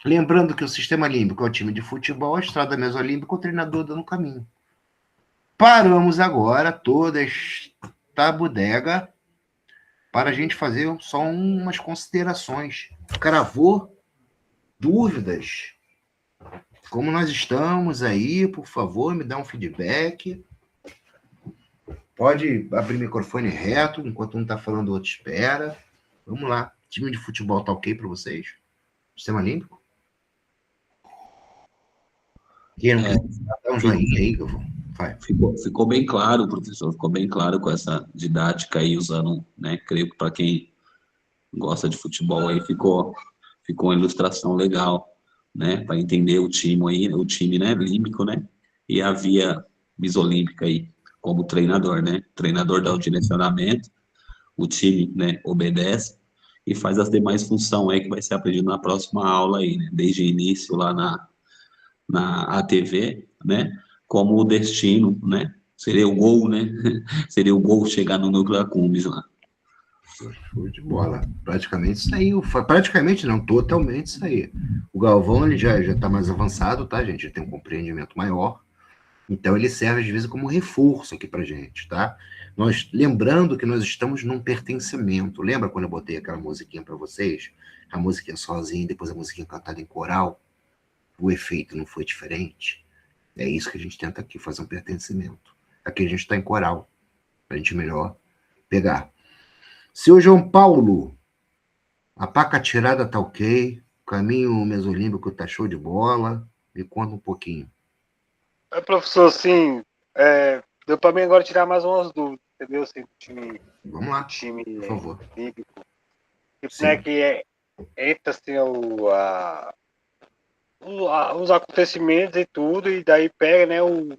[SPEAKER 1] Lembrando que o sistema límbico é o time de futebol, a estrada mesolímbica, o treinador dando caminho. Paramos agora toda esta bodega para a gente fazer só umas considerações. Cravou dúvidas? Como nós estamos aí, por favor, me dá um feedback. Pode abrir o microfone reto, enquanto um está falando, o outro espera. Vamos lá. Time de futebol tá ok para vocês? Sistema límbico? Quem não quiser dar um joinha aí, que eu vou...
[SPEAKER 6] Ficou bem claro, professor, ficou bem claro com essa didática aí, usando, né, creio que para quem gosta de futebol aí, ficou uma ilustração legal, né, para entender o time, né, límbico, né, e a via mesolímbica aí, como treinador, né, o treinador dá o direcionamento, o time, né, obedece, e faz as demais funções aí que vai ser aprendido na próxima aula aí, né? Desde o início lá na ATV, né? Como o destino, né? Seria o gol, né? Seria o gol chegar no núcleo accumbens lá.
[SPEAKER 1] Show de bola. Praticamente isso aí. Praticamente não, totalmente isso aí. O Galvão ele já está mais avançado, tá, gente? Já tem um compreendimento maior. Então ele serve às vezes como reforço aqui pra gente, tá? Lembrando que nós estamos num pertencimento. Lembra quando eu botei aquela musiquinha para vocês? A musiquinha sozinha, depois a musiquinha cantada em coral? O efeito não foi diferente? É isso que a gente tenta aqui, fazer um pertencimento. Aqui a gente está em coral, para a gente melhor pegar. Seu João Paulo, a paca tirada tá ok, o caminho mesolímbico tá show de bola. Me conta um pouquinho.
[SPEAKER 7] Professor, assim, deu para mim agora tirar mais umas dúvidas, entendeu? Assim,
[SPEAKER 1] Vamos lá,
[SPEAKER 7] time
[SPEAKER 1] por favor.
[SPEAKER 7] olímpico. Tipo, né, que entra assim, os acontecimentos e tudo, e daí pega, né, o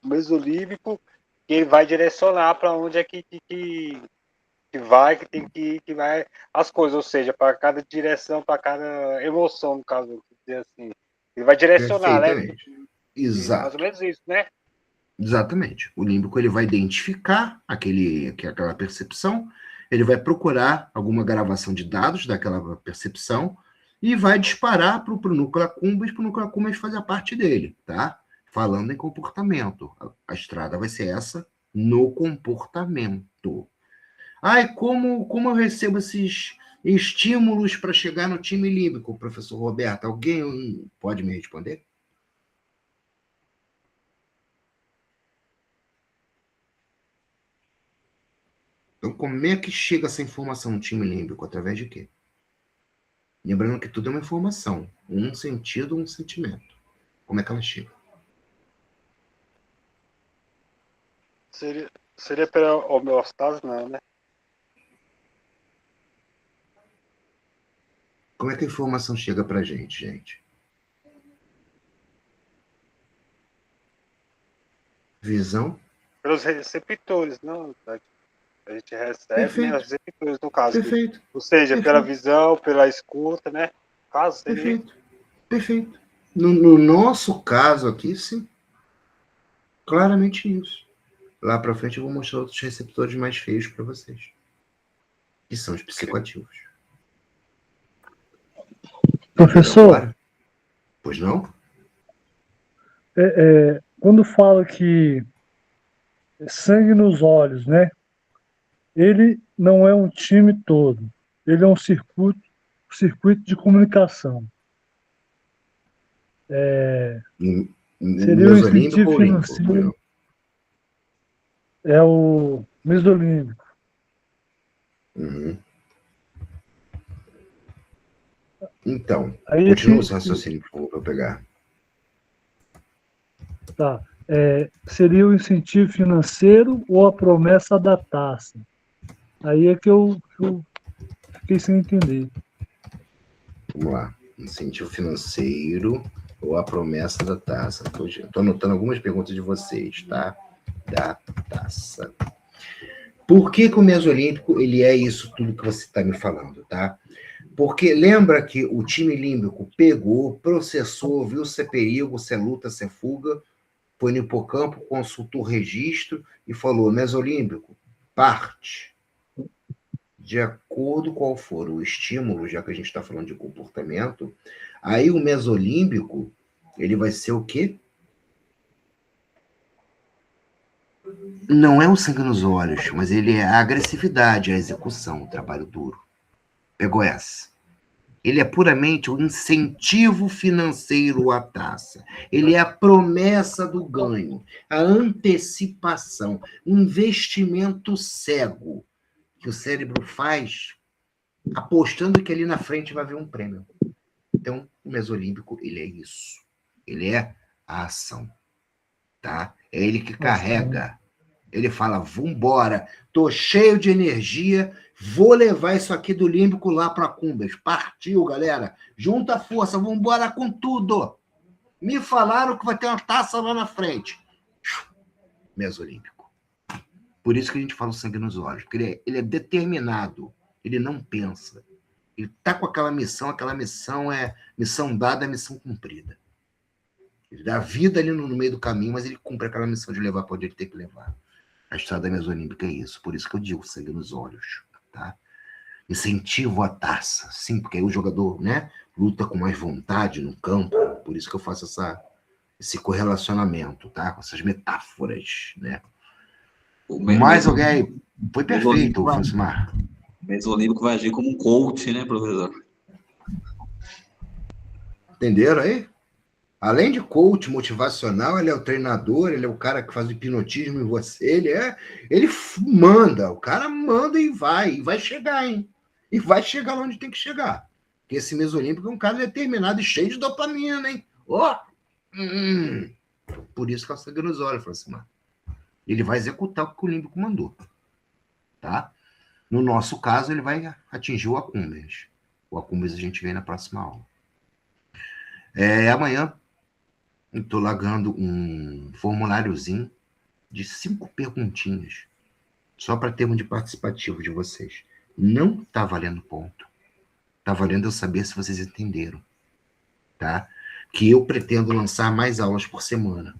[SPEAKER 7] mesolímbico, que ele vai direcionar para onde é que vai, que tem que vai as coisas, ou seja, para cada direção, para cada emoção, no caso, dizer assim. Ele vai direcionar, né?
[SPEAKER 1] Exato.
[SPEAKER 7] Mais ou menos isso, né?
[SPEAKER 1] Exatamente. O límbico ele vai identificar aquela percepção, ele vai procurar alguma gravação de dados daquela percepção e vai disparar para o núcleo accumbens, para o núcleo accumbens fazer parte dele, tá? Falando em comportamento. A estrada vai ser essa no comportamento. Como eu recebo esses estímulos para chegar no time límbico, professor Roberto? Alguém pode me responder? Então, como é que chega essa informação no time límbico? Através de quê? Lembrando que tudo é uma informação. Um sentido, um sentimento. Como é que ela chega?
[SPEAKER 7] Seria pela homeostase, não, né?
[SPEAKER 1] Como é que a informação chega pra gente? Visão?
[SPEAKER 7] Pelos receptores, não? A gente recebe, né, os receptores, no caso.
[SPEAKER 1] Perfeito.
[SPEAKER 7] Ou seja, pela visão, pela escuta, né? No caso, seria...
[SPEAKER 1] Perfeito. No nosso caso aqui, sim. Claramente isso. Lá pra frente eu vou mostrar outros receptores mais feios para vocês. Que são os psicoativos.
[SPEAKER 5] Professor?
[SPEAKER 1] Pois não?
[SPEAKER 5] Quando fala que sangue nos olhos, né? Ele não é um time todo. Ele é um circuito de comunicação. Seria o incentivo financeiro. É o mesolímbico.
[SPEAKER 1] Uhum. Então,
[SPEAKER 5] aí
[SPEAKER 1] continua esse raciocínio, por favor, para eu pegar.
[SPEAKER 5] Tá. Seria o incentivo financeiro ou a promessa da taça? Aí é que eu fiquei sem entender.
[SPEAKER 1] Vamos lá. Incentivo financeiro ou a promessa da taça. Estou anotando algumas perguntas de vocês, tá? Da taça. Por que o mesolímbico ele é isso tudo que você está me falando, tá? Porque lembra que o time límbico pegou, processou, viu se é perigo, se é luta, se é fuga, foi no hipocampo, consultou o registro e falou, mesolímbico, parte. De acordo com qual for o estímulo, já que a gente está falando de comportamento, aí o mesolímbico, ele vai ser o quê? Não é o sangue nos olhos, mas ele é a agressividade, a execução, o trabalho duro. Pegou essa? Ele é puramente o incentivo financeiro à taça. Ele é a promessa do ganho, a antecipação, um investimento cego que o cérebro faz apostando que ali na frente vai haver um prêmio. Então, o mesolímbico, ele é isso. Ele é a ação. Tá? É ele que carrega. Ele fala, vambora, tô cheio de energia, vou levar isso aqui do límbico lá para Cumbas. Partiu, galera. Junta a força, vambora com tudo. Me falaram que vai ter uma taça lá na frente. Mesolímbico. Por isso que a gente fala o sangue nos olhos, porque ele é determinado. Ele não pensa. Ele está com aquela missão é missão dada, missão cumprida. Ele dá vida ali no meio do caminho, mas ele cumpre aquela missão de levar para onde ele tem que levar. A estrada mesolímbica é isso, por isso que eu digo sangue nos olhos, tá? Incentivo a taça, sim, porque aí o jogador, né, luta com mais vontade no campo, por isso que eu faço esse correlacionamento, tá? Com essas metáforas, né? Mais alguém aí? Foi perfeito, Francimar.
[SPEAKER 6] O mesolímbico vai agir como um coach, né, professor?
[SPEAKER 1] Entenderam aí? Além de coach motivacional, ele é o treinador, ele é o cara que faz o hipnotismo em você, ele manda, o cara manda e vai chegar, hein? E vai chegar lá onde tem que chegar. Porque esse mesolímbico é um cara determinado e cheio de dopamina, hein? Ó! Por isso que é o sangue nos olhos, Francimar. Ele vai executar o que o límbico mandou, tá? No nosso caso, ele vai atingir o acúmbens. O acúmbens a gente vê na próxima aula. Amanhã, eu estou largando um formuláriozinho de 5 perguntinhas, só para termo de participativo de vocês. Não está valendo ponto. Está valendo eu saber se vocês entenderam, tá? Que eu pretendo lançar mais aulas por semana,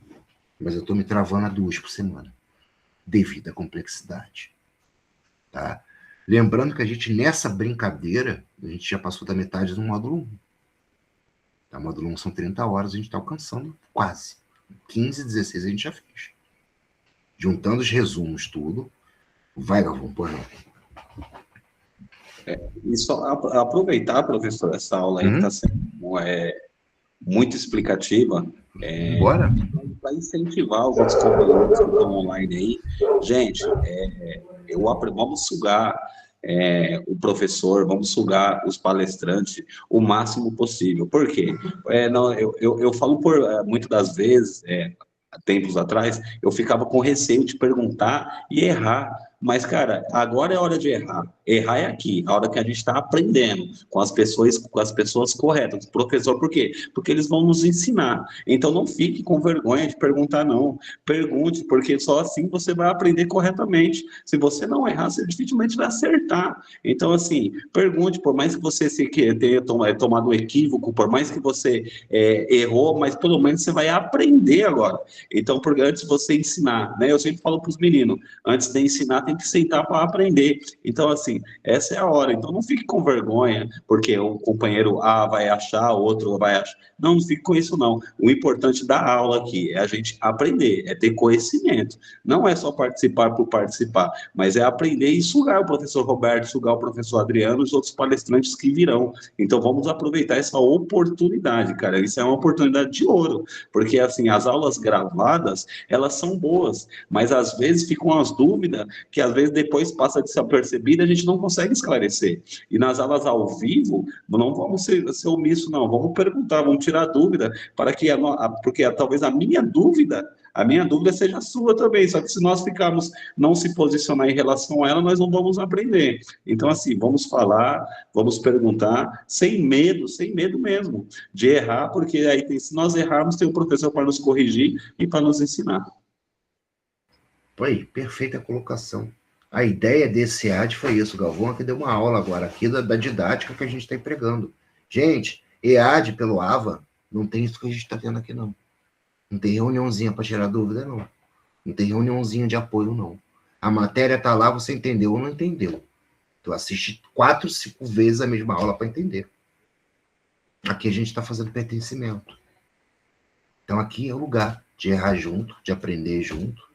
[SPEAKER 1] mas eu estou me travando a 2 por semana, devido à complexidade, tá? Lembrando que a gente, nessa brincadeira, a gente já passou da metade do módulo 1. O módulo 1 são 30 horas, a gente está alcançando quase. 15, 16 a gente já fez. Juntando os resumos, tudo. Vai, Galvão, por não.
[SPEAKER 6] E só aproveitar, professor, essa aula aí que está sendo muito explicativa.
[SPEAKER 1] Bora.
[SPEAKER 6] Para incentivar os outros companheiros que estão online aí. Gente, vamos sugar o professor, vamos sugar os palestrantes o máximo possível. Por quê? Eu falo muitas das vezes, tempos atrás, eu ficava com receio de perguntar e errar. Mas, cara, agora é hora de errar. Errar é aqui, a hora que a gente está aprendendo com as pessoas corretas. Professor, por quê? Porque eles vão nos ensinar. Então, não fique com vergonha de perguntar, não. Pergunte, porque só assim você vai aprender corretamente. Se você não errar, você dificilmente vai acertar. Então, assim, pergunte, por mais que você tenha tomado um equívoco, por mais que você errou, mas pelo menos você vai aprender agora. Então, porque antes de você ensinar, né? Eu sempre falo para os meninos, antes de ensinar, tem que sentar para aprender. Então, assim, essa é a hora. Então, não fique com vergonha, porque o companheiro A vai achar, o outro vai achar. Não fique com isso, não. O importante da aula aqui é a gente aprender, é ter conhecimento. Não é só participar por participar, mas é aprender e sugar o professor Roberto, sugar o professor Adriano e os outros palestrantes que virão. Então, vamos aproveitar essa oportunidade, cara. Isso é uma oportunidade de ouro, porque, assim, as aulas gravadas, elas são boas, mas às vezes ficam as dúvidas que às vezes depois passa de ser percebida, a gente não consegue esclarecer. E nas aulas ao vivo, não vamos ser omissos, não. Vamos perguntar, vamos tirar dúvida, para que porque talvez a minha dúvida seja a sua também, só que se nós ficarmos, não se posicionar em relação a ela, nós não vamos aprender. Então, assim, vamos falar, vamos perguntar, sem medo mesmo, de errar, porque aí, se nós errarmos, tem um professor para nos corrigir e para nos ensinar.
[SPEAKER 1] Foi perfeita a colocação. A ideia desse EAD foi isso, Galvão, que deu uma aula agora aqui da didática que a gente está empregando. Gente, EAD pelo AVA, não tem isso que a gente está tendo aqui, não. Não tem reuniãozinha para tirar dúvida, não. Não tem reuniãozinha de apoio, não. A matéria está lá, você entendeu ou não entendeu. Tu assiste 4, 5 vezes a mesma aula para entender. Aqui a gente está fazendo pertencimento. Então aqui é o lugar de errar junto, de aprender junto.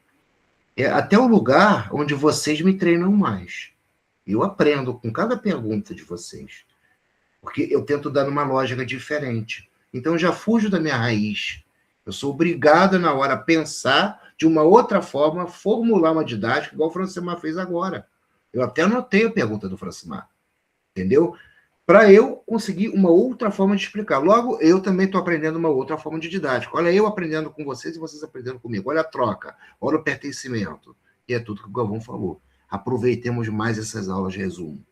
[SPEAKER 1] É até o lugar onde vocês me treinam mais. Eu aprendo com cada pergunta de vocês. Porque eu tento dar uma lógica diferente. Então eu já fujo da minha raiz. Eu sou obrigado, na hora, a pensar de uma outra forma, formular uma didática, igual o Francimar fez agora. Eu até anotei a pergunta do Francimar. Entendeu? Para eu conseguir uma outra forma de explicar. Logo, eu também estou aprendendo uma outra forma de didática. Olha, eu aprendendo com vocês e vocês aprendendo comigo. Olha a troca, olha o pertencimento. E é tudo que o Galvão falou. Aproveitemos mais essas aulas de resumo.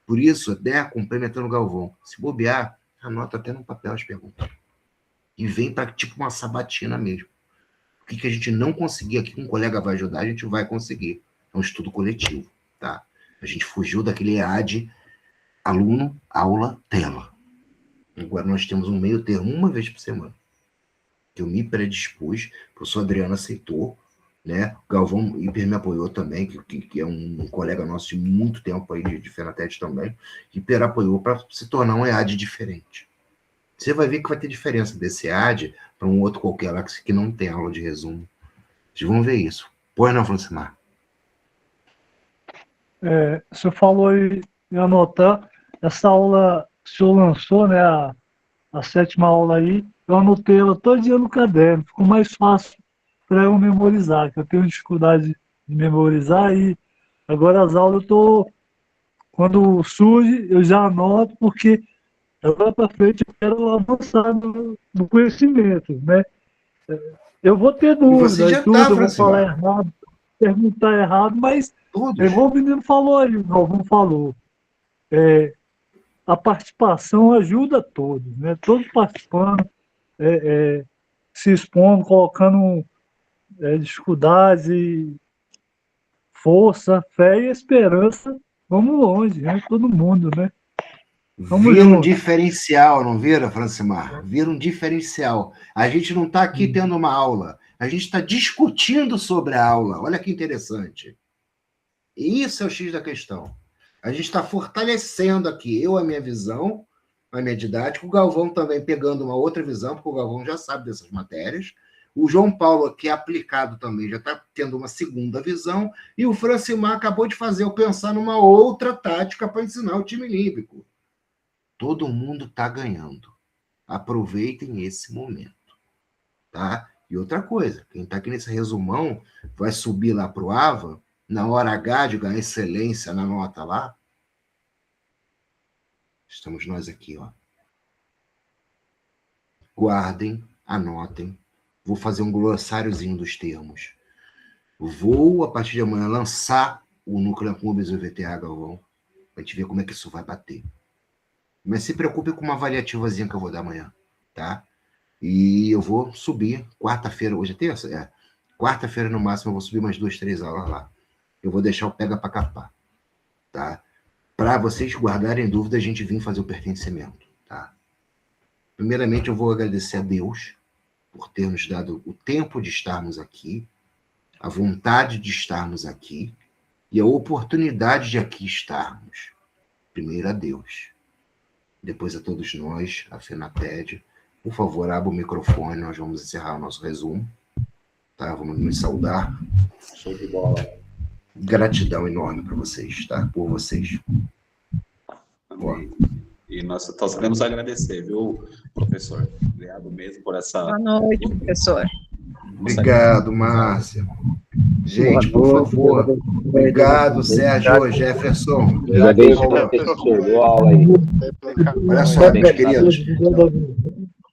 [SPEAKER 1] Por isso, né, complementando o Galvão, se bobear, anota até no papel as perguntas. E vem para tipo uma sabatina mesmo. O que a gente não conseguir aqui, um colega vai ajudar, a gente vai conseguir. É um estudo coletivo, tá? A gente fugiu daquele EAD aluno, aula, tela. Agora nós temos um meio termo uma vez por semana. Que eu me predispus, o professor Adriano aceitou, né? O Galvão hiper me apoiou também, que é um colega nosso de muito tempo aí, de Fenatete também, hiper apoiou para se tornar um EAD diferente. Você vai ver que vai ter diferença desse EAD para um outro qualquer lá que não tem aula de resumo. Vocês vão ver isso. Pois não, Francimar?
[SPEAKER 5] Você falou aí em anotar, essa aula, o senhor lançou, né, a 7ª aula aí, eu anotei ela todo dia no caderno, ficou mais fácil para eu memorizar, que eu tenho dificuldade de memorizar, e agora as aulas quando surge, eu já anoto, porque agora para frente eu quero avançar no conhecimento, né? Eu vou ter dúvidas,
[SPEAKER 1] já
[SPEAKER 5] tudo,
[SPEAKER 1] tá,
[SPEAKER 5] eu vou falar errado, perguntar errado, mas igual o menino falou aí, o Galvão falou, a participação ajuda todos, né? Todos participando, se expondo, colocando dificuldades, e força, fé e esperança. Vamos longe, né? Todo mundo, né?
[SPEAKER 1] Vira um diferencial, não vira, Francimar? Vira um diferencial. A gente não está aqui tendo uma aula, a gente está discutindo sobre a aula. Olha que interessante. E isso é o X da questão. A gente está fortalecendo aqui, eu a minha visão, a minha didática, o Galvão também pegando uma outra visão, porque o Galvão já sabe dessas matérias, o João Paulo, que é aplicado também, já está tendo uma segunda visão, e o Francimar acabou de fazer eu pensar numa outra tática para ensinar o time límbico. Todo mundo está ganhando. Aproveitem esse momento. Tá? E outra coisa, quem está aqui nesse resumão vai subir lá para o AVA, na hora H de ganhar excelência na nota lá. Estamos nós aqui, ó. Guardem, anotem. Vou fazer um glossáriozinho dos termos. Vou, a partir de amanhã, lançar o Núcleo Acúmulos e o VTA, Galvão. Pra gente ver como é que isso vai bater. Mas se preocupe com uma avaliativazinha que eu vou dar amanhã, tá? E eu vou subir, quarta-feira, hoje é terça? Quarta-feira, no máximo, eu vou subir umas 2, 3 aulas lá. Eu vou deixar o pega para capar, tá? Para vocês guardarem dúvida, a gente vir fazer o pertencimento, tá? Primeiramente, eu vou agradecer a Deus por ter nos dado o tempo de estarmos aqui, a vontade de estarmos aqui e a oportunidade de aqui estarmos. Primeiro a Deus. Depois a todos nós, a FENATED. Por favor, abra o microfone, nós vamos encerrar o nosso resumo. Tá? Vamos nos saudar.
[SPEAKER 6] Show de bola.
[SPEAKER 1] Gratidão enorme para vocês, tá? Por vocês.
[SPEAKER 6] Amém. E nós só sabemos agradecer, viu, professor? Obrigado mesmo por essa...
[SPEAKER 2] Boa noite, professor.
[SPEAKER 1] Obrigado, Márcia. Gente, por favor. Obrigado, Sérgio Jefferson. Olha só, meus queridos.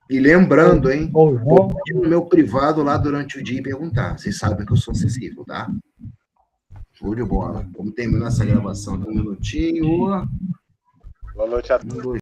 [SPEAKER 1] E lembrando, hein? Pode ir no meu privado lá durante o dia e perguntar. Vocês sabem que eu sou sensível, tá? Show de bola. Vamos terminar essa gravação de um minutinho.
[SPEAKER 7] Boa noite a todos.